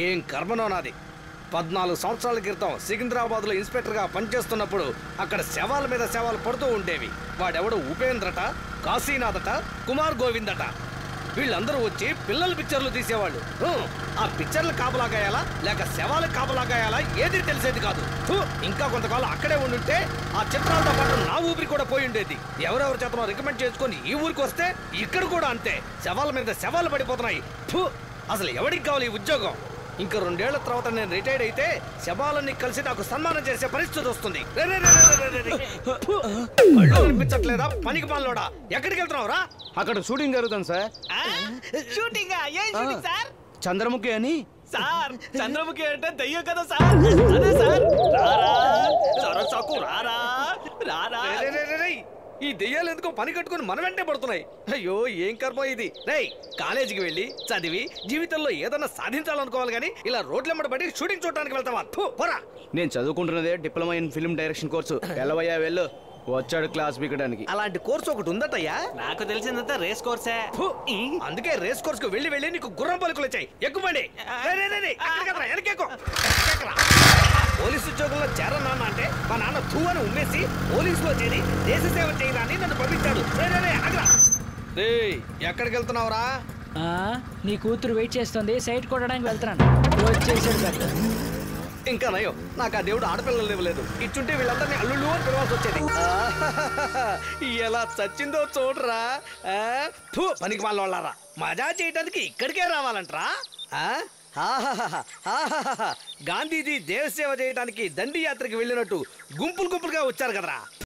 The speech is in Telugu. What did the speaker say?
ఏం కర్మనో నాది. 14 సంవత్సరాల క్రితం సికింద్రాబాద్లో ఇన్స్పెక్టర్గా పనిచేస్తున్నప్పుడు అక్కడ శవాల మీద శవాలు పడుతూ ఉండేవి. వాడెవడు ఉపేంద్రట, కాశీనాథట, కుమార్ గోవిందట. వీళ్ళందరూ వచ్చి పిల్లల పిక్చర్లు తీసేవాళ్ళు. ఆ పిక్చర్లు కాపలాగాయాలా లేక శవాలకు కాపలాగాయాలా ఏది తెలిసేది కాదు. ఇంకా కొంతకాలం అక్కడే ఉండుంటే ఆ చిత్రాలతో పాటు నా ఊపిరి కూడా పోయి ఉండేది. ఎవరెవరి చేతనో రికమెండ్ చేసుకొని ఈ ఊరికి వస్తే ఇక్కడ కూడా అంతే, శవాల మీద శవాలు పడిపోతున్నాయి. అసలు ఎవరికి కావాలి ఈ ఉద్యోగం? ఇంకా 2 ఏళ్ల తర్వాత నేను రిటైర్డ్ అయితే శవాలన్నీ కలిసి నాకు సన్మానం చేసే పరిస్థితి వస్తుంది. అనిపించట్లేదా పనికి పాలోడా? ఎక్కడికి వెళ్తున్నావురా? అక్కడ షూటింగ్ జరుగుతుంది సార్. Shooting sir? చంద్రముఖి అని. సార్ చంద్రముఖి అంటే దయ్యం కదా సార్? అదే సార్. రారా ఈ దెయ్యాలు ఎందుకో పని కట్టుకుని మన వెంటే పడుతున్నాయి. అయ్యో ఏం కర్మ ఇది. రేయ్, కాలేజీకి వెళ్ళి చదివి జీవితంలో ఏదన్నా సాధించాలనుకోవాలి కానీ ఇలా రోడ్లెమ్మడ పడి షూటింగ్ చూడడానికి వెళ్తావా? పోరా. నేను చదువుకుంటున్నదే diploma in film direction course. వెళ్ళవయ్యా వెళ్ళు. వచ్చాడు క్లాస్ పీకడానికి. అలాంటి కోర్సు ఒకటి ఉందటయ్యా? నాకు తెలిసిందంతా రేస్ కోర్సే. అందుకే రేస్ కోర్స్ కు వెళ్ళి వెళ్ళి నీకు గుర్రం పలుకులు వచ్చాయి. ఎక్కువండి. పోలీసు ఉద్యోగంలో చేరన్నా అంటే మా నాన్న ధూవను ఉమ్మేసి పోలీసులో చేరి దేశ సేవ చేయరా అని నన్ను పంపించాడు. ఎక్కడికి వెళ్తున్నావురా? నీ కూతురు వెయిట్ చేస్తుంది, సైట్ కొట్టడానికి వెళ్తున్నాను. వచ్చేసాడు. ఇంకా నయం, నాకు ఆ దేవుడు ఆడపిల్లలు ఇవ్వలేదు. ఇచ్చుంటే వీళ్ళందరినీ అల్లుళ్ళు అని పిలవాల్సి వచ్చేది. ఎలా చచ్చిందో చూడరా. పనికి వాళ్ళ మజా చేయడానికి ఇక్కడికే రావాలంటరా? గాంధీజీ దేశ సేవ చేయడానికి దండి యాత్రకి వెళ్ళినట్టు గుంపులు గుంపులుగా వచ్చారు కదరా.